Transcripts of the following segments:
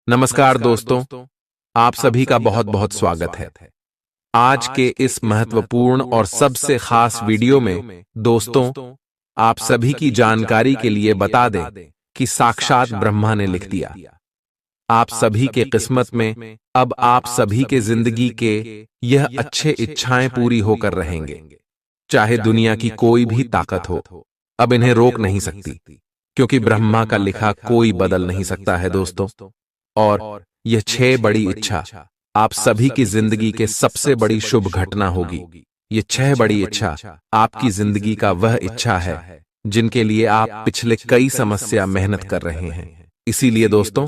नमस्कार दोस्तों, आप सभी का बहुत बहुत स्वागत है। आज के इस महत्वपूर्ण और सबसे खास वीडियो में दोस्तों, आप सभी की जानकारी के लिए बता दें कि साक्षात ब्रह्मा ने लिख दिया, आप सभी के किस्मत में अब आप सभी के जिंदगी के यह अच्छे इच्छाएं पूरी होकर रहेंगे। चाहे दुनिया की कोई भी ताकत हो, अब इन्हें रोक नहीं सकती, क्योंकि ब्रह्मा का लिखा कोई बदल नहीं सकता है दोस्तों। और यह 6 बड़ी इच्छा आप सभी की जिंदगी के सबसे बड़ी शुभ घटना होगी। ये 6 बड़ी इच्छा आपकी जिंदगी का वह इच्छा है जिनके लिए आप पिछले कई समस्या मेहनत कर रहे हैं। इसीलिए दोस्तों,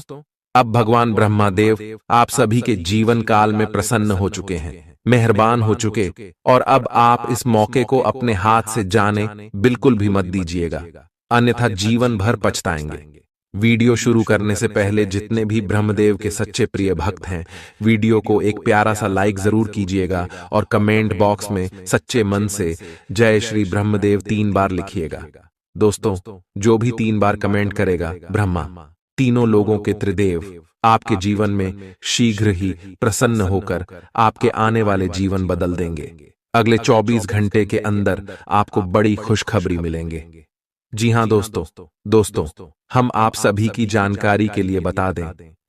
अब भगवान ब्रह्मा देव आप सभी के जीवन काल में प्रसन्न हो चुके हैं, मेहरबान हो चुके, और अब आप इस मौके को अपने हाथ से जाने बिल्कुल भी मत दीजिएगा, अन्यथा जीवन भर पछताएंगे। वीडियो शुरू करने से पहले जितने भी ब्रह्मदेव के सच्चे प्रिय भक्त हैं, वीडियो को एक प्यारा सा लाइक जरूर कीजिएगा और कमेंट बॉक्स में सच्चे मन से जय श्री ब्रह्मदेव 3 बार लिखिएगा। दोस्तों, जो भी 3 बार कमेंट करेगा, ब्रह्मा तीनों लोगों के त्रिदेव आपके जीवन में शीघ्र ही प्रसन्न होकर आपके आने वाले जीवन बदल देंगे। अगले 24 घंटे के अंदर आपको बड़ी खुशखबरी मिलेंगे। जी हां दोस्तों, हम आप सभी की जानकारी के लिए बता दें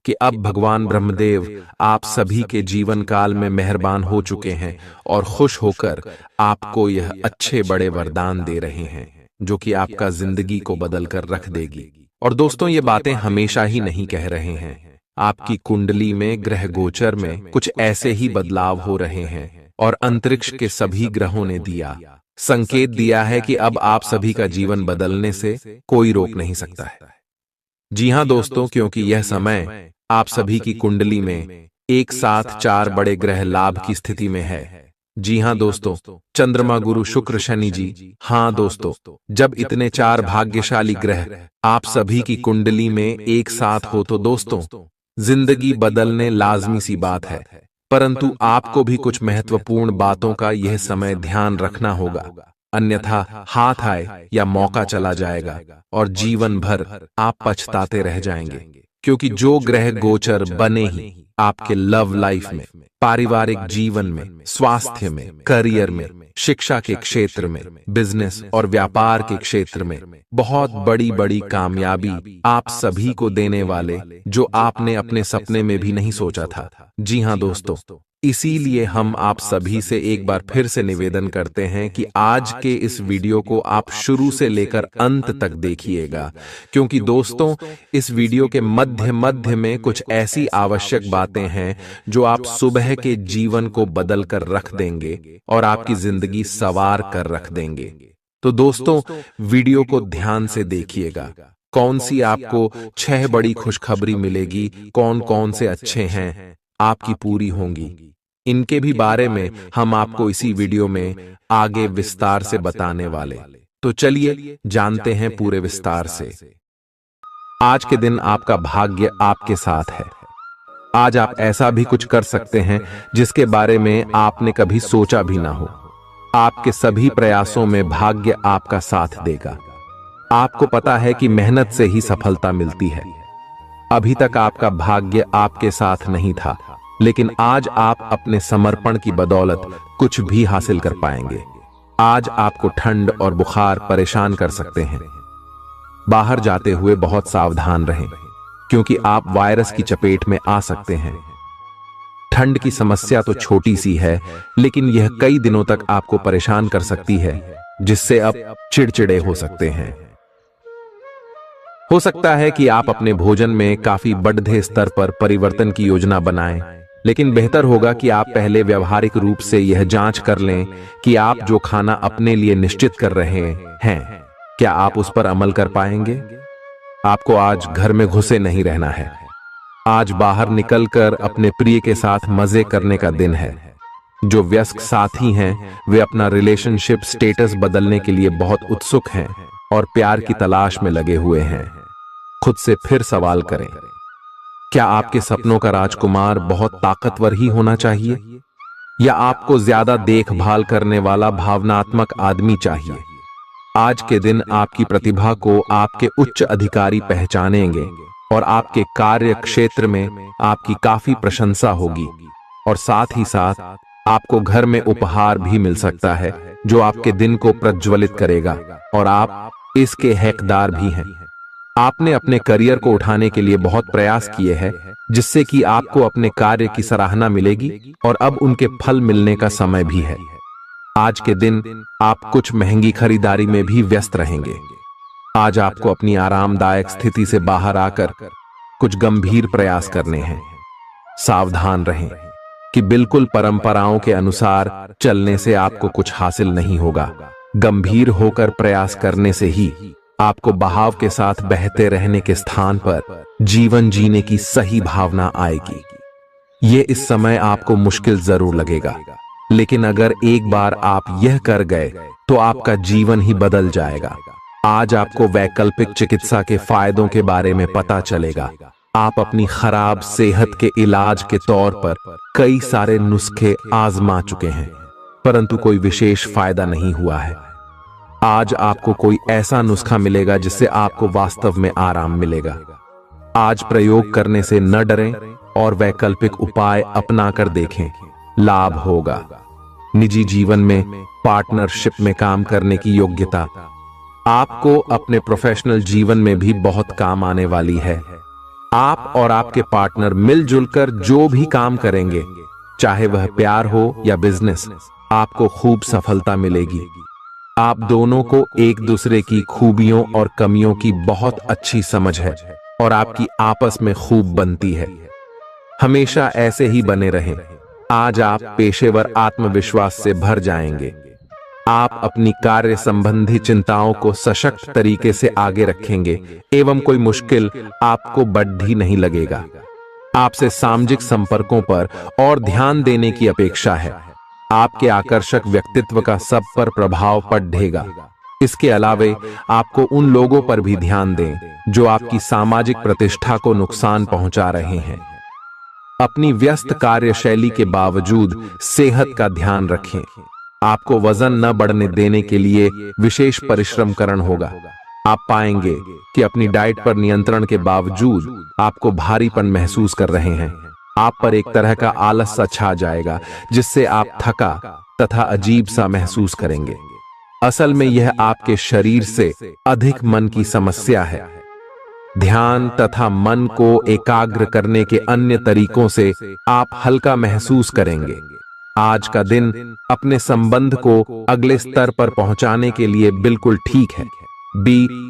कि अब भगवान ब्रह्मदेव आप सभी के जीवन काल में मेहरबान हो चुके हैं और खुश होकर आपको यह अच्छे बड़े वरदान दे रहे हैं, जो कि आपका जिंदगी को बदल कर रख देगी। और दोस्तों, ये बातें हमेशा ही नहीं कह रहे हैं, आपकी कुंडली में ग्रह गोचर में कुछ ऐसे ही बदलाव हो रहे हैं और अंतरिक्ष के सभी ग्रहों ने दिया संकेत दिया है कि अब आप सभी का जीवन बदलने से कोई रोक नहीं सकता है। जी हां दोस्तों, क्योंकि यह समय आप सभी की कुंडली में एक साथ 4 बड़े ग्रह लाभ की स्थिति में है। जी हां दोस्तों, चंद्रमा, गुरु, शुक्र, शनि जी। हां दोस्तों, जब इतने 4 भाग्यशाली ग्रह आप सभी की कुंडली में एक साथ हो तो दोस्तों, जिंदगी बदलने लाजमी सी बात है। परंतु आपको भी कुछ महत्वपूर्ण बातों का यह समय ध्यान रखना होगा, अन्यथा हाथ आए या मौका चला जाएगा और जीवन भर आप पछताते रह जाएंगे। क्योंकि जो ग्रह गोचर बने ही आपके लव लाइफ में, पारिवारिक जीवन में, स्वास्थ्य में, करियर में, शिक्षा के क्षेत्र में, बिजनेस और व्यापार के क्षेत्र में बहुत बड़ी बड़ी कामयाबी आप सभी को देने वाले, जो आपने अपने सपने में भी नहीं सोचा था। जी हां दोस्तों, इसीलिए हम आप सभी से एक बार फिर से निवेदन करते हैं कि आज के इस वीडियो को आप शुरू से लेकर अंत तक देखिएगा, क्योंकि दोस्तों, इस वीडियो के मध्य में कुछ ऐसी आवश्यक बातें हैं जो आप सुबह के जीवन को बदल कर रख देंगे और आपकी जिंदगी सवार कर रख देंगे। तो दोस्तों, वीडियो को ध्यान से देखिएगा, कौन सी आपको 6 बड़ी खुशखबरी मिलेगी, कौन कौन से अच्छे हैं आपकी पूरी होंगी, इनके भी बारे में हम आपको इसी वीडियो में आगे विस्तार से बताने वाले। तो चलिए जानते हैं पूरे विस्तार से। आज के दिन आपका भाग्य आपके साथ है। आज आप ऐसा भी कुछ कर सकते हैं जिसके बारे में आपने कभी सोचा भी ना हो। आपके सभी प्रयासों में भाग्य आपका साथ देगा। आपको पता है कि मेहनत से ही सफलता मिलती है। अभी तक आपका भाग्य आपके साथ नहीं था, लेकिन आज आप अपने समर्पण की बदौलत कुछ भी हासिल कर पाएंगे। आज आपको ठंड और बुखार परेशान कर सकते हैं। बाहर जाते हुए बहुत सावधान रहें, क्योंकि आप वायरस की चपेट में आ सकते हैं। ठंड की समस्या तो छोटी सी है, लेकिन यह कई दिनों तक आपको परेशान कर सकती है, जिससे अब चिड़चिड़े हो सकते हैं। हो सकता है कि आप अपने भोजन में काफी बढ़ते स्तर पर परिवर्तन की योजना बनाएं, लेकिन बेहतर होगा कि आप पहले व्यवहारिक रूप से यह जांच कर लें कि आप जो खाना अपने लिए निश्चित कर रहे हैं, क्या आप उस पर अमल कर पाएंगे। आपको आज घर में घुसे नहीं रहना है। आज बाहर निकलकर अपने प्रिय के साथ मजे करने का दिन है। जो व्यस्क साथी हैं, वे अपना रिलेशनशिप स्टेटस बदलने के लिए बहुत उत्सुक हैं और प्यार की तलाश में लगे हुए हैं। खुद से फिर सवाल करें, क्या आपके सपनों का राजकुमार बहुत ताकतवर ही होना चाहिए, या आपको ज्यादा देखभाल करने वाला भावनात्मक आदमी चाहिए। आज के दिन आपकी प्रतिभा को आपके उच्च अधिकारी पहचानेंगे और आपके कार्य क्षेत्र में आपकी काफी प्रशंसा होगी। और साथ ही साथ आपको घर में उपहार भी मिल सकता है जो आपके दिन को प्रज्वलित करेगा, और आप इसके हकदार भी हैं। आपने अपने करियर को उठाने के लिए बहुत प्रयास किए हैं, जिससे कि आपको अपने कार्य की सराहना मिलेगी और अब उनके फल मिलने का समय भी है। आज के दिन आप कुछ महंगी खरीदारी में भी व्यस्त रहेंगे। आज आपको अपनी आरामदायक स्थिति से बाहर आकर कुछ गंभीर प्रयास करने हैं। सावधान रहें कि बिल्कुल परंपराओं के अनुसार चलने से आपको कुछ हासिल नहीं होगा। गंभीर होकर प्रयास करने से ही आपको बहाव के साथ बहते रहने के स्थान पर जीवन जीने की सही भावना आएगी। ये इस समय आपको मुश्किल जरूर लगेगा, लेकिन अगर एक बार आप यह कर गए तो आपका जीवन ही बदल जाएगा। आज आपको वैकल्पिक चिकित्सा के फायदों के बारे में पता चलेगा। आप अपनी खराब सेहत के इलाज के तौर पर कई सारे नुस्खे आजमा चुके हैं, परंतु कोई विशेष फायदा नहीं हुआ है। आज आपको कोई ऐसा नुस्खा मिलेगा जिससे आपको वास्तव में आराम मिलेगा। आज प्रयोग करने से न डरें और वैकल्पिक उपाय अपनाकर देखें, लाभ होगा। निजी जीवन में पार्टनरशिप में काम करने की योग्यता आपको अपने प्रोफेशनल जीवन में भी बहुत काम आने वाली है। आप और आपके पार्टनर मिलजुल कर जो भी काम करेंगे, चाहे वह प्यार हो या बिजनेस, आपको खूब सफलता मिलेगी। आप दोनों को एक दूसरे की खूबियों और कमियों की बहुत अच्छी समझ है और आपकी आपस में खूब बनती है। हमेशा ऐसे ही बने रहें। आज आप पेशेवर आत्मविश्वास से भर जाएंगे। आप अपनी कार्य संबंधी चिंताओं को सशक्त तरीके से आगे रखेंगे एवं कोई मुश्किल आपको बढ़ी नहीं लगेगा। आपसे सामाजिक संपर्कों पर और ध्यान देने की अपेक्षा है। आपके आकर्षक व्यक्तित्व का सब पर प्रभाव पड़ेगा। इसके अलावे आपको उन लोगों पर भी ध्यान दें जो आपकी सामाजिक प्रतिष्ठा को नुकसान पहुंचा रहे हैं। अपनी व्यस्त कार्यशैली के बावजूद सेहत का ध्यान रखें। आपको वजन न बढ़ने देने के लिए विशेष परिश्रम करना होगा। आप पाएंगे कि अपनी डाइट पर नियंत्रण के बावजूद आपको भारीपन महसूस कर रहे हैं। आप पर एक तरह का आलस सा छा जाएगा, जिससे आप थका तथा अजीब सा महसूस करेंगे। असल में यह आपके शरीर से अधिक मन की समस्या है। ध्यान तथा मन को एकाग्र करने के अन्य तरीकों से आप हल्का महसूस करेंगे। आज का दिन अपने संबंध को अगले स्तर पर पहुंचाने के लिए बिल्कुल ठीक है।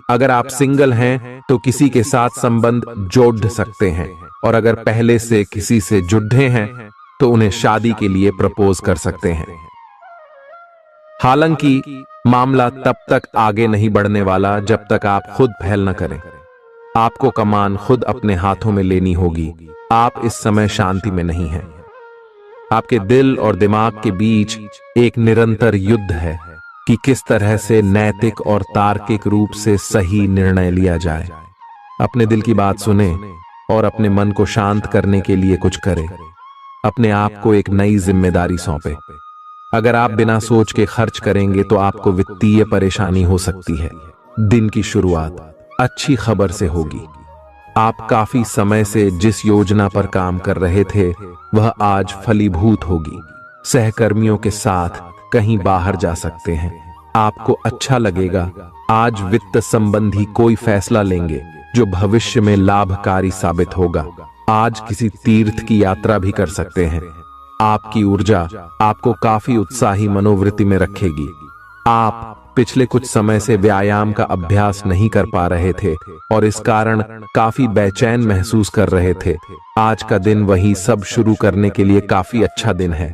अगर आप सिंगल हैं तो किसी के साथ संबंध जोड़ सकते हैं, और अगर पहले से किसी से जुड़े हैं तो उन्हें शादी के लिए प्रपोज कर सकते हैं। हालांकि मामला तब तक आगे नहीं बढ़ने वाला जब तक आप खुद पहल न करें। आपको कमान खुद अपने हाथों में लेनी होगी। आप इस समय शांति में नहीं हैं। आपके दिल और दिमाग के बीच एक निरंतर युद्ध है कि किस तरह से नैतिक और तार्किक रूप से सही निर्णय लिया जाए। अपने दिल की बात सुने और अपने मन को शांत करने के लिए कुछ करें। अपने आप को एक नई जिम्मेदारी सौंपे। अगर आप बिना सोच के खर्च करेंगे तो आपको वित्तीय परेशानी हो सकती है। दिन की शुरुआत अच्छी खबर से होगी। आप काफी समय से जिस योजना पर काम कर रहे थे वह आज फलीभूत होगी। सहकर्मियों के साथ कहीं बाहर जा सकते हैं। आपको अच्छा लगेगा। आज वित्त संबंधी कोई फैसला लेंगे जो भविष्य में लाभकारी साबित होगा। आज किसी तीर्थ की यात्रा भी कर सकते हैं। आपकी ऊर्जा आपको काफी उत्साही मनोवृत्ति में रखेगी। आप पिछले कुछ समय से व्यायाम का अभ्यास नहीं कर पा रहे थे और इस कारण काफी बेचैन महसूस कर रहे थे। आज का दिन वही सब शुरू करने के लिए काफी अच्छा दिन है।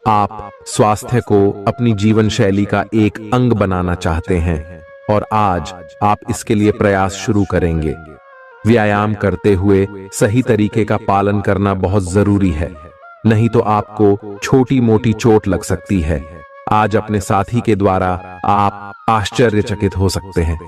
आप स्वास्थ्य को अपनी जीवन शैली का एक अंग बनाना चाहते हैं और आज आप इसके लिए प्रयास शुरू करेंगे। व्यायाम करते हुए सही तरीके का पालन करना बहुत जरूरी है, नहीं तो आपको छोटी मोटी चोट लग सकती है। आज अपने साथी के द्वारा आप आश्चर्यचकित हो सकते हैं।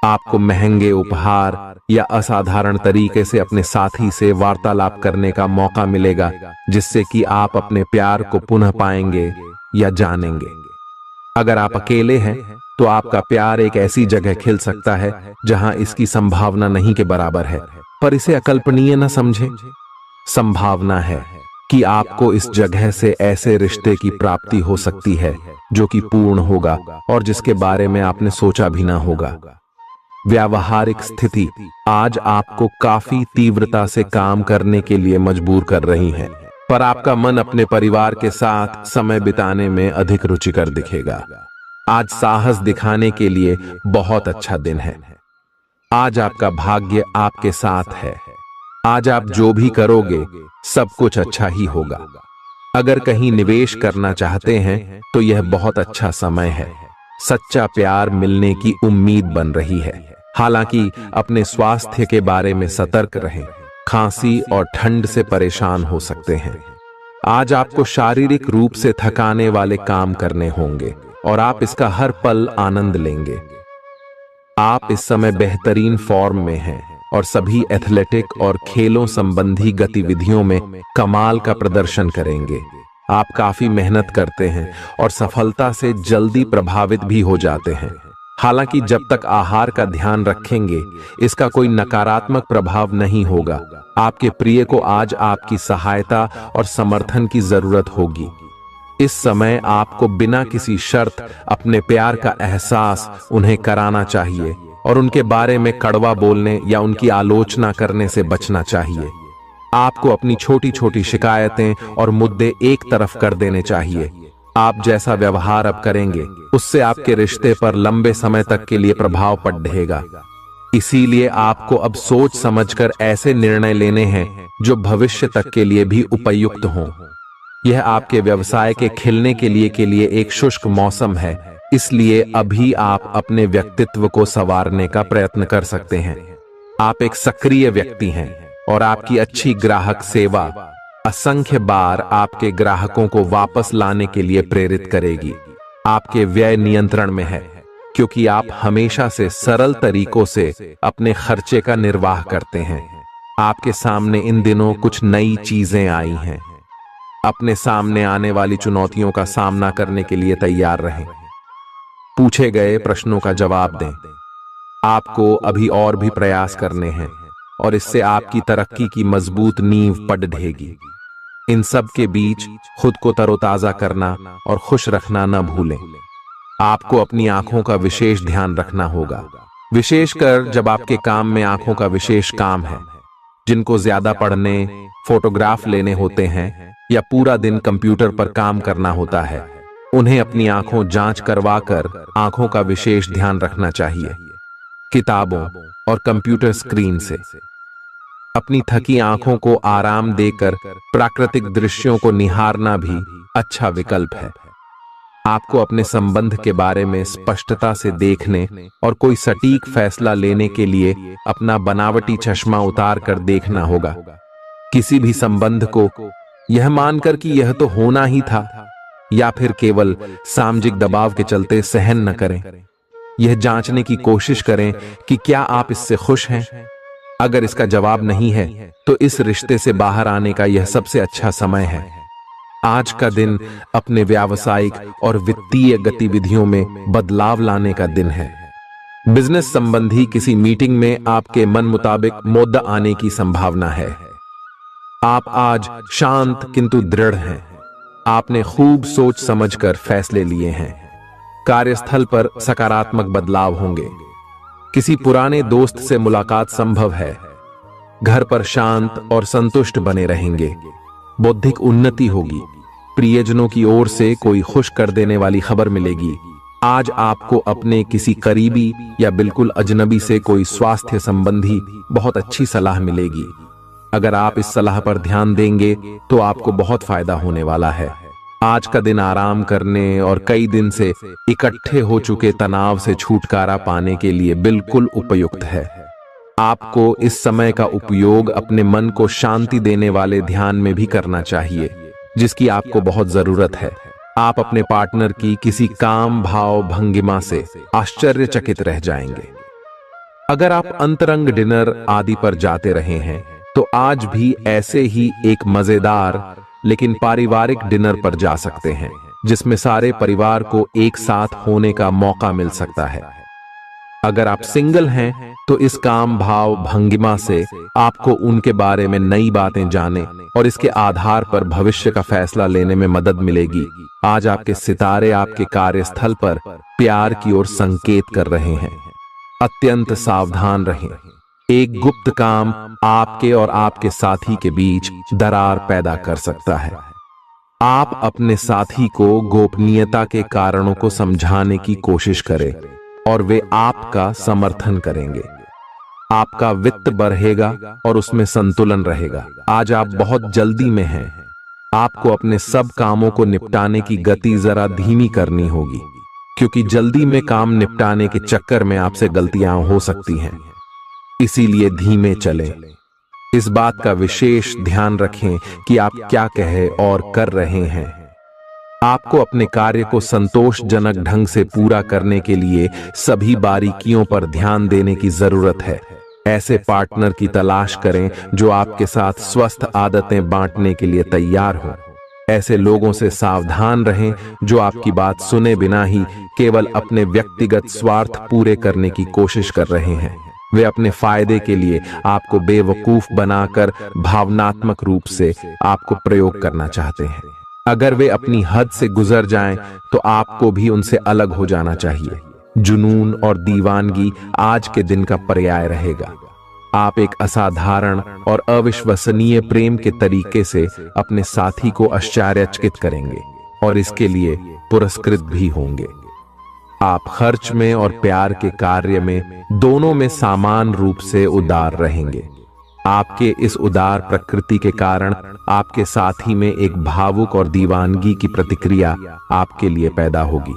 आपको महंगे उपहार या असाधारण तरीके से अपने साथी से वार्तालाप करने का मौका मिलेगा, जिससे कि आप अपने प्यार को पुनः पाएंगे या जानेंगे। अगर आप अकेले हैं तो आपका प्यार एक ऐसी जगह खिल सकता है जहां इसकी संभावना नहीं के बराबर है। पर इसे अकल्पनीय न समझें। संभावना है कि आपको इस जगह से ऐसे रिश्ते की प्राप्ति हो सकती है जो कि पूर्ण होगा और जिसके बारे में आपने सोचा भी ना होगा। व्यावहारिक स्थिति आज आपको काफी तीव्रता से काम करने के लिए मजबूर कर रही है, पर आपका मन अपने परिवार के साथ समय बिताने में अधिक रुचिकर दिखेगा। आज साहस दिखाने के लिए बहुत अच्छा दिन है। आज आपका भाग्य आपके साथ है। आज आप जो भी करोगे सब कुछ अच्छा ही होगा। अगर कहीं निवेश करना चाहते हैं तो यह बहुत अच्छा समय है। सच्चा प्यार मिलने की उम्मीद बन रही है। हालांकि अपने स्वास्थ्य के बारे में सतर्क रहें। खांसी और ठंड से परेशान हो सकते हैं। आज आपको शारीरिक रूप से थकाने वाले काम करने होंगे और आप इसका हर पल आनंद लेंगे। आप इस समय बेहतरीन फॉर्म में हैं और सभी एथलेटिक और खेलों संबंधी गतिविधियों में कमाल का प्रदर्शन करेंगे। आप काफी मेहनत करते हैं और सफलता से जल्दी प्रभावित भी हो जाते हैं। हालांकि जब तक आहार का ध्यान रखेंगे इसका कोई नकारात्मक प्रभाव नहीं होगा। आपके प्रिय को आज आपकी सहायता और समर्थन की जरूरत होगी। इस समय आपको बिना किसी शर्त अपने प्यार का एहसास उन्हें कराना चाहिए और उनके बारे में कड़वा बोलने या उनकी आलोचना करने से बचना चाहिए। आपको अपनी छोटी छोटी शिकायतें और मुद्दे एक तरफ कर देने चाहिए। आप जैसा व्यवहार अब करेंगे उससे आपके रिश्ते पर लंबे समय तक के लिए प्रभाव पड़ेगा। इसीलिए आपको अब सोच समझकर ऐसे निर्णय लेने हैं जो भविष्य तक के लिए भी उपयुक्त हों। यह आपके व्यवसाय के खिलने के लिए एक शुष्क मौसम है, इसलिए अभी आप अपने व्यक्तित्व को संवारने का प्रयत्न कर सकते हैं। आप एक सक्रिय व्यक्ति हैं और आपकी अच्छी ग्राहक सेवा असंख्य बार आपके ग्राहकों को वापस लाने के लिए प्रेरित करेगी। आपके व्यय नियंत्रण में है क्योंकि आप हमेशा से सरल तरीकों से अपने खर्चे का निर्वाह करते हैं। आपके सामने इन दिनों कुछ नई चीजें आई हैं। अपने सामने आने वाली चुनौतियों का सामना करने के लिए तैयार रहें। पूछे गए प्रश्नों का जवाब दें। आपको अभी और भी प्रयास करने हैं और इससे आपकी तरक्की की मजबूत नींव पड़ ढहेगी। इन सब के बीच खुद को तरोताजा करना और खुश रखना न भूलें। आपको अपनी आंखों का विशेष ध्यान रखना होगा, विशेषकर जब आपके काम में आंखों का विशेष काम है। जिनको ज्यादा पढ़ने, फोटोग्राफ लेने होते हैं या पूरा दिन कंप्यूटर पर काम करना होता है, उन्हें अपनी आंखों जांच करवाकर आंखों का विशेष ध्यान रखना चाहिए। किताबों और कंप्यूटर स्क्रीन से अपनी थकी आंखों को आराम देकर प्राकृतिक दृश्यों को निहारना भी अच्छा विकल्प है। आपको अपने संबंध के बारे में स्पष्टता से देखने और कोई सटीक फैसला लेने के लिए अपना बनावटी चश्मा उतार कर देखना होगा। किसी भी संबंध को यह मानकर कि यह तो होना ही था या फिर केवल सामाजिक दबाव के चलते सहन न करें। यह जांचने की कोशिश करें कि क्या आप इससे खुश हैं। अगर इसका जवाब नहीं है तो इस रिश्ते से बाहर आने का यह सबसे अच्छा समय है। आज का दिन अपने व्यावसायिक और वित्तीय गतिविधियों में बदलाव लाने का दिन है। बिजनेस संबंधी किसी मीटिंग में आपके मन मुताबिक मुद्दा आने की संभावना है। आप आज शांत किंतु दृढ़ हैं। आपने खूब सोच समझकर फैसले लिए हैं। कार्यस्थल पर सकारात्मक बदलाव होंगे। किसी पुराने दोस्त से मुलाकात संभव है। घर पर शांत और संतुष्ट बने रहेंगे। बौद्धिक उन्नति होगी। प्रियजनों की ओर से कोई खुश कर देने वाली खबर मिलेगी। आज आपको अपने किसी करीबी या बिल्कुल अजनबी से कोई स्वास्थ्य संबंधी बहुत अच्छी सलाह मिलेगी। अगर आप इस सलाह पर ध्यान देंगे तो आपको बहुत फायदा होने वाला है। आज का दिन आराम करने और कई दिन से इकट्ठे हो चुके तनाव से छुटकारा पाने के लिए बिल्कुल उपयुक्त है। आपको इस समय का उपयोग अपने मन को शांति देने वाले ध्यान में भी करना चाहिए, जिसकी आपको बहुत जरूरत है। आप अपने पार्टनर की किसी काम भाव भंगिमा से आश्चर्यचकित रह जाएंगे। अगर आप अंतरंग डिनर आदि पर जाते रहे हैं तो आज भी ऐसे ही एक मजेदार लेकिन पारिवारिक डिनर पर जा सकते हैं, जिसमें सारे परिवार को एक साथ होने का मौका मिल सकता है। अगर आप सिंगल हैं तो इस काम भाव भंगिमा से आपको उनके बारे में नई बातें जाने और इसके आधार पर भविष्य का फैसला लेने में मदद मिलेगी। आज आपके सितारे आपके कार्यस्थल पर प्यार की ओर संकेत कर रहे हैं। अत्यंत सावधान रहें। एक गुप्त काम आपके और आपके साथी के बीच दरार पैदा कर सकता है। आप अपने साथी को गोपनीयता के कारणों को समझाने की कोशिश करें और वे आपका समर्थन करेंगे। आपका वित्त बढ़ेगा और उसमें संतुलन रहेगा। आज आप बहुत जल्दी में हैं। आपको अपने सब कामों को निपटाने की गति जरा धीमी करनी होगी, क्योंकि जल्दी में काम निपटाने के चक्कर में आपसे गलतियां हो सकती हैं। इसीलिए धीमे चलें। इस बात का विशेष ध्यान रखें कि आप क्या कह और कर रहे हैं। आपको अपने कार्य को संतोषजनक ढंग से पूरा करने के लिए सभी बारीकियों पर ध्यान देने की जरूरत है। ऐसे पार्टनर की तलाश करें जो आपके साथ स्वस्थ आदतें बांटने के लिए तैयार हों। ऐसे लोगों से सावधान रहें जो आपकी बात सुने बिना ही केवल अपने व्यक्तिगत स्वार्थ पूरे करने की कोशिश कर रहे हैं। वे अपने फायदे के लिए आपको बेवकूफ बनाकर भावनात्मक रूप से आपको प्रयोग करना चाहते हैं। अगर वे अपनी हद से गुजर जाएं, तो आपको भी उनसे अलग हो जाना चाहिए। जुनून और दीवानगी आज के दिन का पर्याय रहेगा। आप एक असाधारण और अविश्वसनीय प्रेम के तरीके से अपने साथी को आश्चर्यचकित करेंगे और इसके लिए पुरस्कृत भी होंगे। आप खर्च में और प्यार के कार्य में दोनों में समान रूप से उदार रहेंगे। आपके इस उदार प्रकृति के कारण आपके साथी में एक भावुक और दीवानगी की प्रतिक्रिया आपके लिए पैदा होगी।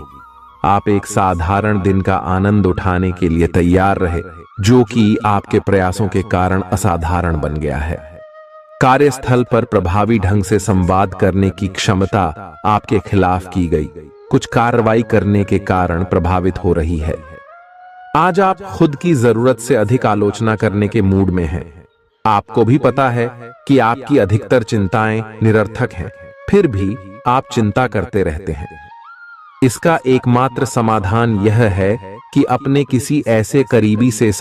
आप एक साधारण दिन का आनंद उठाने के लिए तैयार रहे, जो कि आपके प्रयासों के कारण असाधारण बन गया है। कार्यस्थल पर प्रभावी ढंग से संवाद करने की क्षमता आपके खिलाफ की गई कुछ कार्रवाई करने के कारण प्रभावित हो रही है। आज आप खुद की जरूरत से अधिक आलोचना करने के मूड में हैं। आपको भी पता है कि आपकी अधिकतर चिंताएं निरर्थक हैं, फिर भी आप चिंता करते रहते हैं। इसका एकमात्र समाधान यह है कि अपने किसी ऐसे करीबी से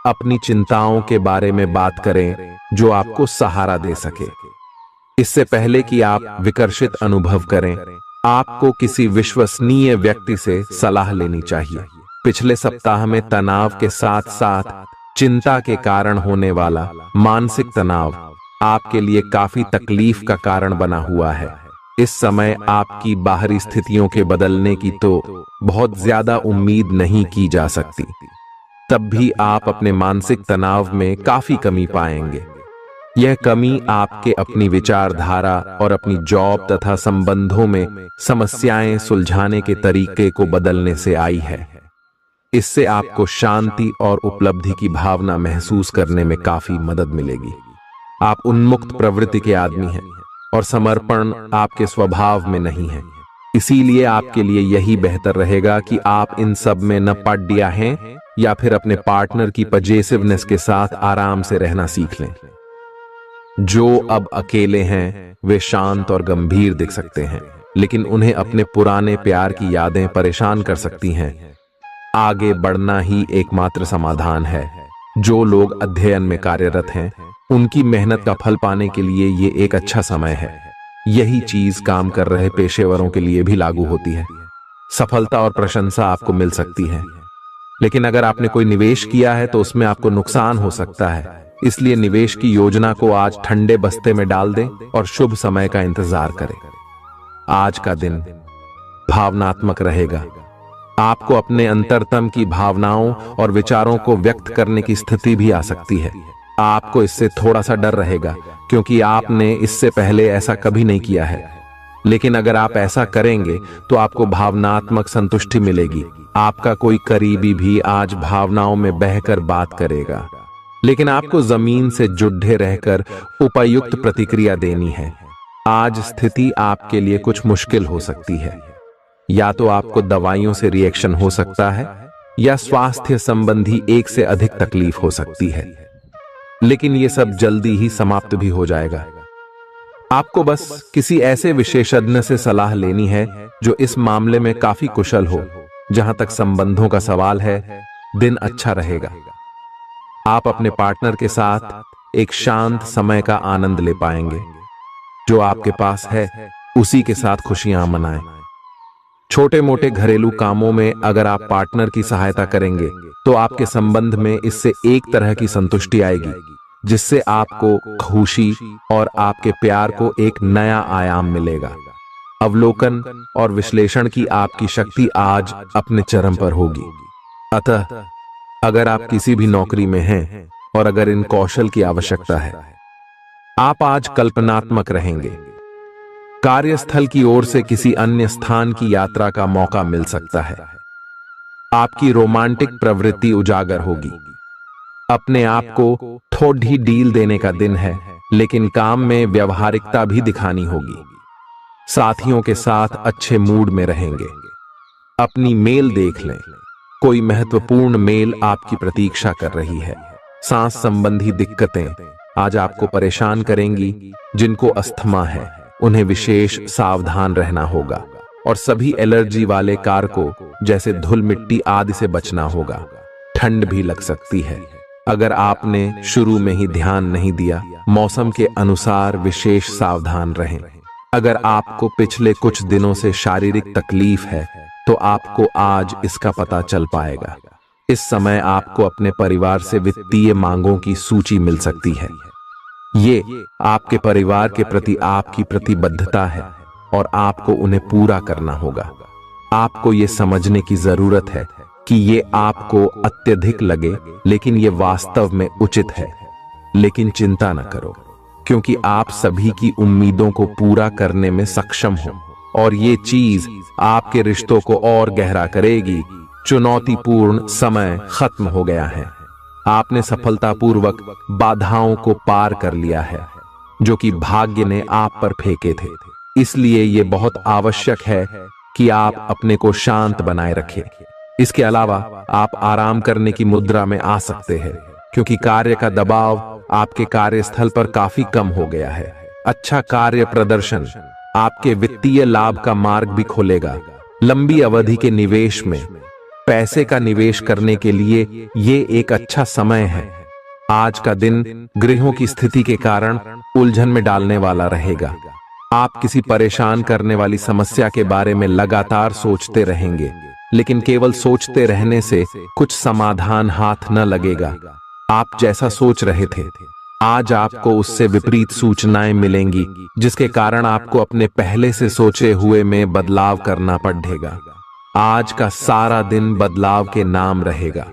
अपनी चिंताओं के बारे में बात करें जो आपको सहारा दे सके। इससे पहले कि आप विकर्षित अनुभव करें, आपको किसी विश्वसनीय व्यक्ति से सलाह लेनी चाहिए। पिछले सप्ताह में तनाव के साथ साथ चिंता के कारण होने वाला मानसिक तनाव आपके लिए काफी तकलीफ का कारण बना हुआ है। इस समय आपकी बाहरी स्थितियों के बदलने की तो बहुत ज्यादा उम्मीद नहीं की जा सकती। तब भी आप अपने मानसिक तनाव में काफी कमी पाएंगे। यह कमी आपके अपनी विचारधारा और अपनी जॉब तथा संबंधों में समस्याएं सुलझाने के तरीके को बदलने से आई है। इससे आपको शांति और उपलब्धि की भावना महसूस करने में काफी मदद मिलेगी। आप उन्मुक्त प्रवृत्ति के आदमी हैं और समर्पण आपके स्वभाव में नहीं है। इसीलिए आपके लिए यही बेहतर रहेगा कि आप इन सब में न पड़ गया हैं या फिर अपने पार्टनर की पजेसिवनेस के साथ आराम से रहना सीख लें। जो अब अकेले हैं वे शांत और गंभीर दिख सकते हैं, लेकिन उन्हें अपने पुराने प्यार की यादें परेशान कर सकती हैं। आगे बढ़ना ही एकमात्र समाधान है। जो लोग अध्ययन में कार्यरत हैं, उनकी मेहनत का फल पाने के लिए ये एक अच्छा समय है। यही चीज काम कर रहे पेशेवरों के लिए भी लागू होती है। सफलता और प्रशंसा आपको मिल सकती है, लेकिन अगर आपने कोई निवेश किया है तो उसमें आपको नुकसान हो सकता है। इसलिए निवेश की योजना को आज ठंडे बस्ते में डाल दें और शुभ समय का इंतजार करें। आज का दिन भावनात्मक रहेगा। आपको अपने अंतरतम की भावनाओं और विचारों को व्यक्त करने की स्थिति भी आ सकती है। आपको इससे थोड़ा सा डर रहेगा, क्योंकि आपने इससे पहले ऐसा कभी नहीं किया है। लेकिन अगर आप ऐसा करेंगे तो आपको भावनात्मक संतुष्टि मिलेगी। आपका कोई करीबी भी आज भावनाओं में बहकर बात करेगा, लेकिन आपको जमीन से जुड़े रहकर उपयुक्त प्रतिक्रिया देनी है। आज स्थिति आपके लिए कुछ मुश्किल हो सकती है। या तो आपको दवाइयों से रिएक्शन हो सकता है या स्वास्थ्य संबंधी एक से अधिक तकलीफ हो सकती है, लेकिन यह सब जल्दी ही समाप्त भी हो जाएगा। आपको बस किसी ऐसे विशेषज्ञ से सलाह लेनी है जो इस मामले में काफी कुशल हो। जहां तक संबंधों का सवाल है, दिन अच्छा रहेगा। आप अपने पार्टनर के साथ एक शांत समय का आनंद ले पाएंगे। जो आपके पास है उसी के साथ खुशियां मनाएं। छोटे मोटे घरेलू कामों में अगर आप पार्टनर की सहायता करेंगे तो आपके संबंध में इससे एक तरह की संतुष्टि आएगी, जिससे आपको खुशी और आपके प्यार को एक नया आयाम मिलेगा। अवलोकन और विश्लेषण की आपकी शक्ति आज अपने चरम पर होगी। अतः अगर आप किसी भी नौकरी में हैं और अगर इन कौशल की आवश्यकता है, आप आज कल्पनात्मक रहेंगे। कार्यस्थल की ओर से किसी अन्य स्थान की यात्रा का मौका मिल सकता है। आपकी रोमांटिक प्रवृत्ति उजागर होगी। अपने आप को थोड़ी डील देने का दिन है, लेकिन काम में व्यवहारिकता भी दिखानी होगी। साथियों के साथ अच्छे मूड में रहेंगे। अपनी मेल देख लें, कोई महत्वपूर्ण मेल आपकी प्रतीक्षा कर रही है। सांस संबंधी दिक्कतें आज आपको परेशान करेंगी। जिनको अस्थमा है उन्हें विशेष सावधान रहना होगा और सभी एलर्जी वाले कारकों जैसे धूल मिट्टी आदि से बचना होगा। ठंड भी लग सकती है। अगर आपने शुरू में ही ध्यान नहीं दिया, मौसम के अनुसार विशेष सावधान रहें। अगर आपको पिछले कुछ दिनों से शारीरिक तकलीफ है तो आपको आज इसका पता चल पाएगा। इस समय आपको अपने परिवार से वित्तीय मांगों की सूची मिल सकती है। ये आपके परिवार के प्रति आपकी प्रतिबद्धता है और आपको उन्हें पूरा करना होगा। आपको ये समझने की जरूरत है कि ये आपको अत्यधिक लगे, लेकिन ये वास्तव में उचित है। लेकिन चिंता न करो, क्योंकि आप सभी की उम्मीदों को पूरा करने में सक्षम हो और ये चीज आपके रिश्तों को और गहरा करेगी। चुनौतीपूर्ण समय खत्म हो गया है। आपने सफलतापूर्वक बाधाओं को पार कर लिया है, जो कि भाग्य ने आप पर फेंके थे। इसलिए ये बहुत आवश्यक है कि आप अपने को शांत बनाए रखें। इसके अलावा आप आराम करने की मुद्रा में आ सकते हैं, क्योंकि कार्य का दबाव आपके कार्यस्थल पर काफी कम हो गया है। अच्छा कार्य प्रदर्शन आपके वित्तीय लाभ का मार्ग भी खोलेगा। लंबी अवधि के निवेश में पैसे का निवेश करने के लिए ये एक अच्छा समय है। आज का दिन गृहों की स्थिति के कारण उलझन में डालने वाला रहेगा। आप किसी परेशान करने वाली समस्या के बारे में लगातार सोचते रहेंगे, लेकिन केवल सोचते रहने से कुछ समाधान हाथ न लगेगा। आप जैसा सोच रहे थे, आज आपको उससे विपरीत सूचनाएं मिलेंगी, जिसके कारण आपको अपने पहले से सोचे हुए में बदलाव करना पड़ेगा। आज का सारा दिन बदलाव के नाम रहेगा।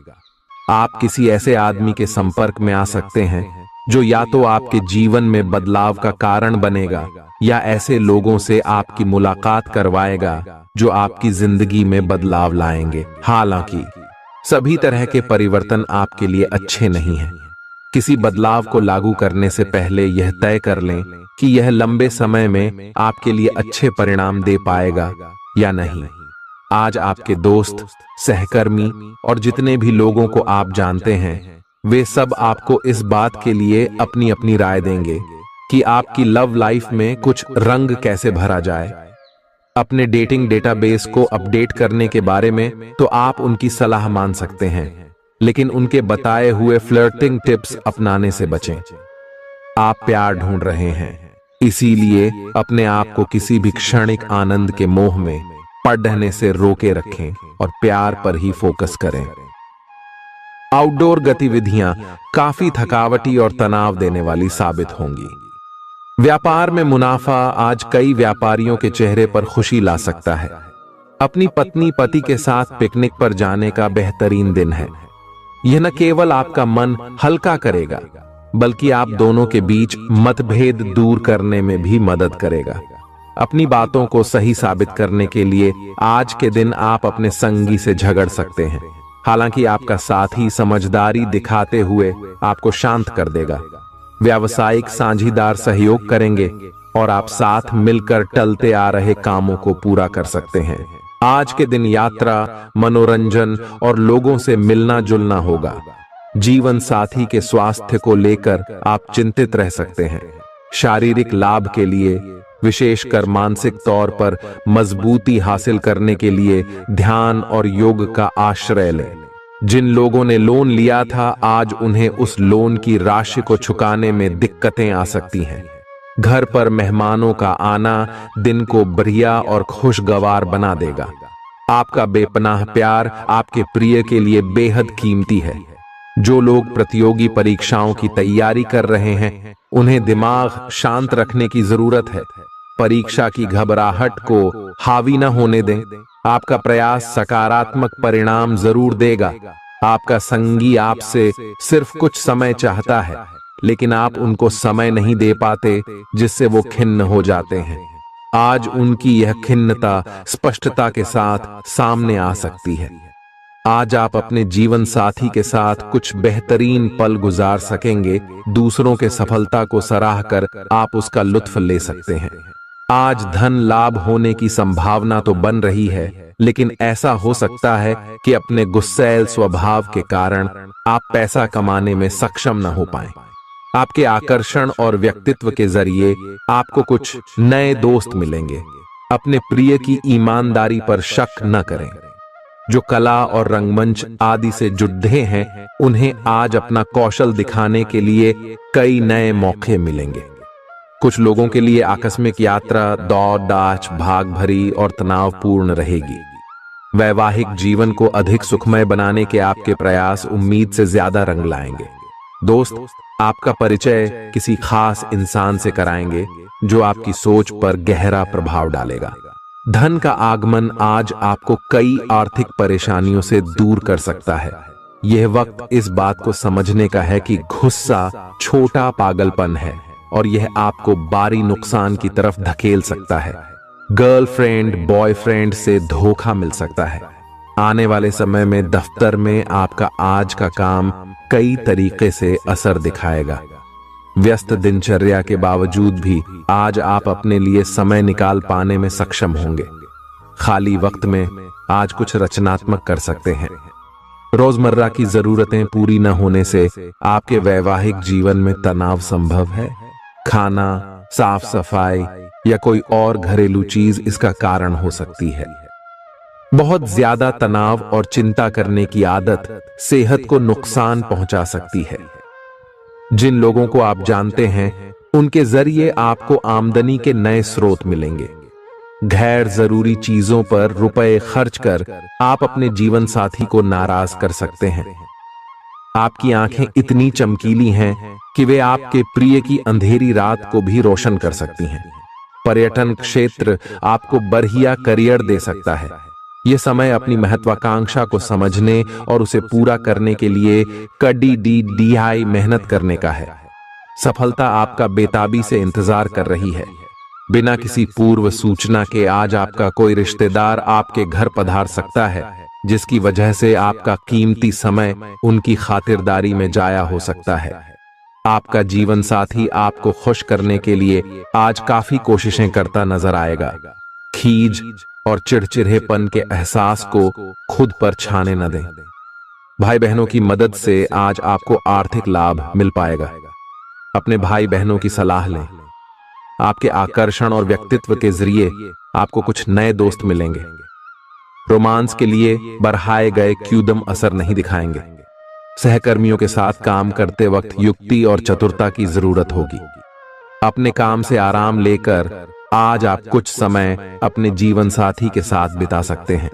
आप किसी ऐसे आदमी के संपर्क में आ सकते हैं जो या तो आपके जीवन में बदलाव का कारण बनेगा या ऐसे लोगों से आपकी मुलाकात करवाएगा जो आपकी जिंदगी में बदलाव लाएंगे। हालांकि सभी तरह के परिवर्तन आपके लिए अच्छे नहीं हैं। किसी बदलाव को लागू करने से पहले यह तय कर लें कि यह लंबे समय में आपके लिए अच्छे परिणाम दे पाएगा या नहीं। आज आपके दोस्त, सहकर्मी और जितने भी लोगों को आप जानते हैं, वे सब आपको इस बात के लिए अपनी अपनी राय देंगे कि आपकी लव लाइफ में कुछ रंग कैसे भरा जाए। अपने डेटिंग डेटाबेस को अपडेट करने के बारे में तो आप उनकी सलाह मान सकते हैं, लेकिन उनके बताए हुए फ्लर्टिंग टिप्स अपनाने से बचें। आप प्यार ढूंढ रहे हैं, इसीलिए अपने आप को किसी भी क्षणिक आनंद के मोह में पड़ने से रोके रखें और प्यार पर ही फोकस करें। आउटडोर गतिविधियां काफी थकावटी और तनाव देने वाली साबित होंगी। व्यापार में मुनाफा आज कई व्यापारियों के चेहरे पर खुशी ला सकता है। अपनी पत्नी पति के साथ पिकनिक पर जाने का बेहतरीन दिन है। यह न केवल आपका मन हल्का करेगा, बल्कि आप दोनों के बीच मतभेद दूर करने में भी मदद करेगा। अपनी बातों को सही साबित करने के लिए आज के दिन आप अपने संगी से झगड़ सकते हैं। हालांकि आपका साथी समझदारी दिखाते हुए आपको शांत कर देगा। व्यावसायिक साझीदार सहयोग करेंगे और आप साथ मिलकर टलते आ रहे कामों को पूरा कर सकते हैं। आज के दिन यात्रा, मनोरंजन और लोगों से मिलना जुलना होगा। जीवन साथी के स्वास्थ्य को लेकर आप चिंतित रह सकते हैं। शारीरिक लाभ के लिए, विशेषकर मानसिक तौर पर मजबूती हासिल करने के लिए ध्यान और योग का आश्रय लें। जिन लोगों ने लोन लिया था आज उन्हें उस लोन की राशि को चुकाने में दिक्कतें आ सकती हैं। घर पर मेहमानों का आना दिन को बढ़िया और खुशगवार बना देगा। आपका बेपनाह प्यार आपके प्रिय के लिए बेहद कीमती है। जो लोग प्रतियोगी परीक्षाओं की तैयारी कर रहे हैं उन्हें दिमाग शांत रखने की जरूरत है। परीक्षा की घबराहट को हावी न होने दें। आपका प्रयास सकारात्मक परिणाम जरूर देगा। आपका संगी आपसे सिर्फ कुछ समय चाहता है, लेकिन आप उनको समय नहीं दे पाते, जिससे वो खिन्न हो जाते हैं। आज उनकी यह खिन्नता स्पष्टता के साथ सामने आ सकती है। आज आप अपने जीवन साथी के साथ कुछ बेहतरीन पल गुजार सकेंगे। दूसरों के सफलता को सराहकर आप उसका लुत्फ ले सकते हैं। आज धन लाभ होने की संभावना तो बन रही है, लेकिन ऐसा हो सकता है कि अपने गुस्सैल स्वभाव के कारण आप पैसा कमाने में सक्षम न हो पाएं। आपके आकर्षण और व्यक्तित्व के जरिए आपको कुछ नए दोस्त मिलेंगे। अपने प्रिय की ईमानदारी पर शक न करें। जो कला और रंगमंच आदि से जुड़े हैं उन्हें आज अपना कौशल दिखाने के लिए कई नए मौके मिलेंगे। कुछ लोगों के लिए आकस्मिक यात्रा दौड़ दाच भाग भरी और तनावपूर्ण रहेगी। वैवाहिक जीवन को अधिक सुखमय बनाने के आपके प्रयास उम्मीद से ज्यादा रंग लाएंगे। दोस्त आपका परिचय किसी खास इंसान से कराएंगे जो आपकी सोच पर गहरा प्रभाव डालेगा। धन का आगमन आज आपको कई आर्थिक परेशानियों से दूर कर सकता है। यह वक्त इस बात को समझने का है कि गुस्सा छोटा पागलपन है और यह आपको भारी नुकसान की तरफ धकेल सकता है। गर्लफ्रेंड बॉयफ्रेंड से धोखा मिल सकता है। आने वाले समय में दफ्तर में आपका आज का काम कई तरीके से असर दिखाएगा। व्यस्त दिनचर्या के बावजूद भी आज आप अपने लिए समय निकाल पाने में सक्षम होंगे। खाली वक्त में आज कुछ रचनात्मक कर सकते हैं। रोजमर्रा की जरूरतें पूरी न होने से आपके वैवाहिक जीवन में तनाव संभव है। खाना, साफ सफाई या कोई और घरेलू चीज इसका कारण हो सकती है। बहुत ज्यादा तनाव और चिंता करने की आदत सेहत को नुकसान पहुंचा सकती है। जिन लोगों को आप जानते हैं उनके जरिए आपको आमदनी के नए स्रोत मिलेंगे। गैर जरूरी चीजों पर रुपए खर्च कर आप अपने जीवन साथी को नाराज कर सकते हैं। आपकी आंखें इतनी चमकीली हैं कि वे आपके प्रिय की अंधेरी रात को भी रोशन कर सकती हैं। पर्यटन क्षेत्र आपको बढ़िया करियर दे सकता है। यह समय अपनी महत्वाकांक्षा को समझने और उसे पूरा करने के लिए कड़ी मेहनत करने का है। सफलता आपका बेताबी से इंतजार कर रही है। बिना किसी पूर्व सूचना के आज आपका कोई रिश्तेदार आपके घर पधार सकता है, जिसकी वजह से आपका कीमती समय उनकी खातिरदारी में जाया हो सकता है। आपका जीवन साथी आपको खुश करने के लिए आज काफी कोशिशें करता नजर आएगा। खीज और चिड़चिड़ेपन के एहसास को खुद पर छाने न दें। भाई बहनों की मदद से आज आपको आर्थिक लाभ मिल पाएगा। अपने भाई बहनों की सलाह लें। आपके आकर्षण और व्यक्तित्व के जरिए आपको कुछ नए दोस्त मिलेंगे। रोमांस के लिए बढ़ाए गए क्यूदम असर नहीं दिखाएंगे। सहकर्मियों के साथ काम करते वक्त युक्ति और चतुरता की जरूरत होगी। अपने काम से आराम लेकर आज आप कुछ समय अपने जीवन साथी के साथ बिता सकते हैं।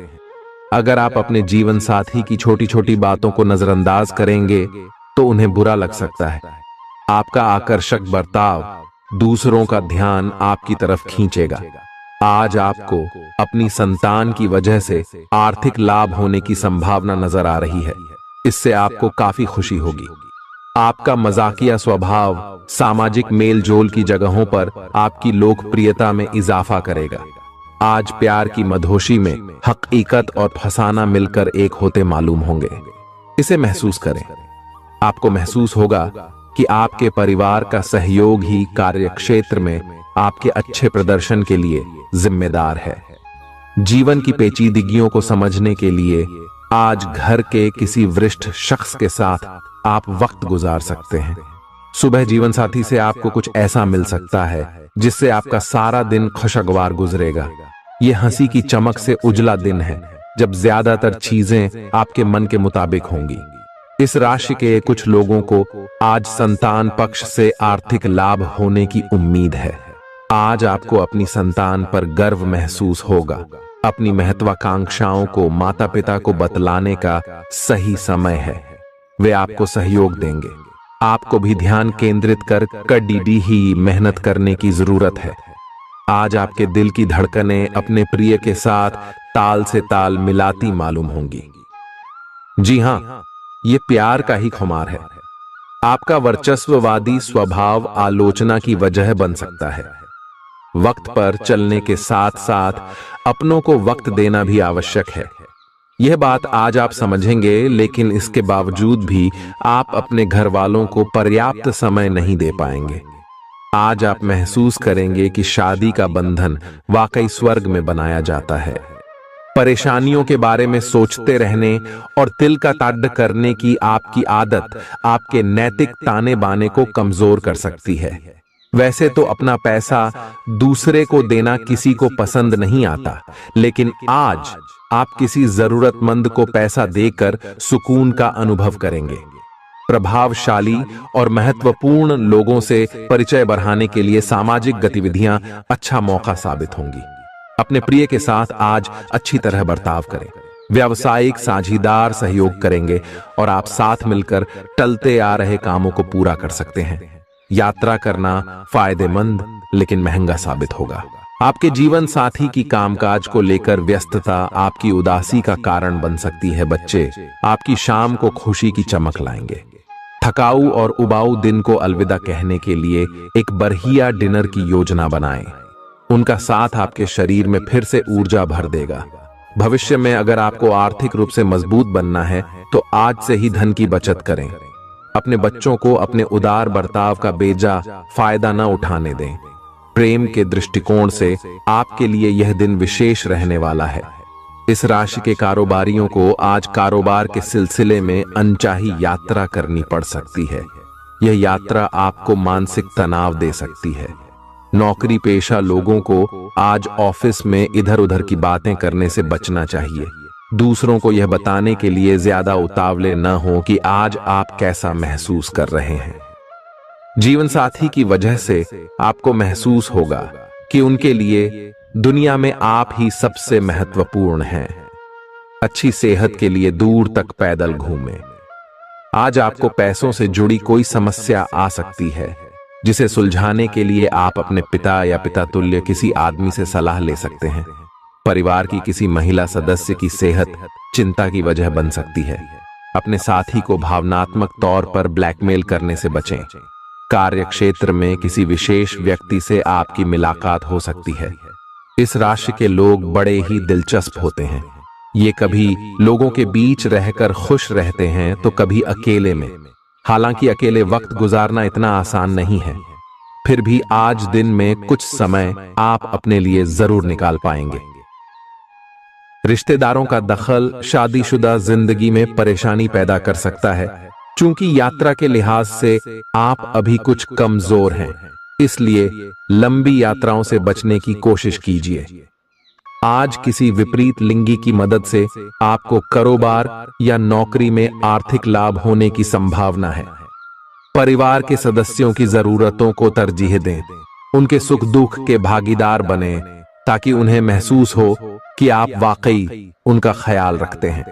अगर आप अपने जीवन साथी की छोटी छोटी बातों को नजरअंदाज करेंगे तो उन्हें बुरा लग सकता है। आपका आकर्षक बर्ताव दूसरों का ध्यान आपकी तरफ खींचेगा। आज आपको अपनी संतान की वजह से आर्थिक लाभ होने की संभावना नजर आ रही है। इससे आपको काफी खुशी होगी। आपका मजाकिया स्वभाव सामाजिक मेल जोल की जगहों पर आपकी लोकप्रियता में इजाफा करेगा। आज प्यार की मधोशी में हकीकत और फसाना मिलकर एक होते मालूम होंगे। इसे महसूस करें। आपको महसूस होगा कि आपके परिवार का सहयोग ही कार्यक्षेत्र में आपके अच्छे प्रदर्शन के लिए जिम्मेदार है। जीवन की पेचीदगियों को समझने के लिए आज घर के किसी वरिष्ठ शख्स के साथ आप वक्त गुजार सकते हैं। सुबह जीवन साथी से आपको कुछ ऐसा मिल सकता है जिससे आपका सारा दिन खुशगवार गुजरेगा। यह हंसी की चमक से उजला दिन है। जब ज्यादातर चीजें आपके मन के मुताबिक होंगी। इस राशि के कुछ लोगों को आज संतान पक्ष से आर्थिक लाभ होने की उम्मीद है। आज आपको अपनी संतान पर गर्व महसूस होगा। अपनी महत्वाकांक्षाओं को माता पिता को बतलाने का सही समय है। वे आपको सहयोग देंगे। आपको भी ध्यान केंद्रित कर कड़ी ही मेहनत करने की जरूरत है। आज आपके दिल की धड़कनें अपने प्रिय के साथ ताल से ताल मिलाती मालूम होंगी। जी हां, ये प्यार का ही खुमार है। आपका वर्चस्ववादी स्वभाव आलोचना की वजह बन सकता है। वक्त पर चलने के साथ साथ अपनों को वक्त देना भी आवश्यक है। यह बात आज आप समझेंगे, लेकिन इसके बावजूद भी आप अपने घर वालों को पर्याप्त समय नहीं दे पाएंगे। आज आप महसूस करेंगे कि शादी का बंधन वाकई स्वर्ग में बनाया जाता है। परेशानियों के बारे में सोचते रहने और तिल का ताड़ करने की आपकी आदत आपके नैतिक ताने बाने को कमजोर कर सकती है। वैसे तो अपना पैसा दूसरे को देना किसी को पसंद नहीं आता, लेकिन आज आप किसी जरूरतमंद को पैसा देकर सुकून का अनुभव करेंगे। प्रभावशाली और महत्वपूर्ण लोगों से परिचय बढ़ाने के लिए सामाजिक गतिविधियां अच्छा मौका साबित होंगी। अपने प्रिय के साथ आज अच्छी तरह बर्ताव करें। व्यावसायिक साझीदार सहयोग करेंगे और आप साथ मिलकर टलते आ रहे कामों को पूरा कर सकते हैं। यात्रा करना फायदेमंद लेकिन महंगा साबित होगा। आपके जीवन साथी की कामकाज को लेकर व्यस्तता आपकी उदासी का कारण बन सकती है। बच्चे आपकी शाम को खुशी की चमक लाएंगे। थकाऊ और उबाऊ दिन को अलविदा कहने के लिए एक बढ़िया डिनर की योजना बनाएं। उनका साथ आपके शरीर में फिर से ऊर्जा भर देगा। भविष्य में अगर आपको आर्थिक रूप से मजबूत बनना है तो आज से ही धन की बचत करें। अपने बच्चों को अपने उदार बर्ताव का बेजा फायदा न उठाने दें। प्रेम के दृष्टिकोण से आपके लिए यह दिन विशेष रहने वाला है। इस राशि के कारोबारियों को आज कारोबार के सिलसिले में अनचाही यात्रा करनी पड़ सकती है। यह यात्रा आपको मानसिक तनाव दे सकती है। नौकरी पेशा लोगों को आज ऑफिस में इधर उधर की बातें करने से बचना चाहिए। दूसरों को यह बताने के लिए ज्यादा उतावले न हो कि आज आप कैसा महसूस कर रहे हैं। जीवन साथी की वजह से आपको महसूस होगा कि उनके लिए दुनिया में आप ही सबसे महत्वपूर्ण हैं। अच्छी सेहत के लिए दूर तक पैदल घूमें। आज आपको पैसों से जुड़ी कोई समस्या आ सकती है, जिसे सुलझाने के लिए आप अपने पिता या पिता तुल्य किसी आदमी से सलाह ले सकते हैं। परिवार की किसी महिला सदस्य की सेहत चिंता की वजह बन सकती है। अपने साथी को भावनात्मक तौर पर ब्लैकमेल करने से बचें। कार्य क्षेत्र में किसी विशेष व्यक्ति से आपकी मुलाकात हो सकती है। इस राशि के लोग बड़े ही दिलचस्प होते हैं। ये कभी लोगों के बीच रहकर खुश रहते हैं तो कभी अकेले में। हालांकि अकेले वक्त गुजारना इतना आसान नहीं है, फिर भी आज दिन में कुछ समय आप अपने लिए जरूर निकाल पाएंगे। रिश्तेदारों का दखल शादीशुदा जिंदगी में परेशानी पैदा कर सकता है। चूंकि यात्रा के लिहाज से आप अभी कुछ कमजोर हैं, इसलिए लंबी यात्राओं से बचने की कोशिश कीजिए। आज किसी विपरीत लिंगी की मदद से आपको कारोबार या नौकरी में आर्थिक लाभ होने की संभावना है। परिवार के सदस्यों की जरूरतों को तरजीह दें। उनके सुख दुख के भागीदार बने ताकि उन्हें महसूस हो कि आप वाकई उनका ख्याल रखते हैं।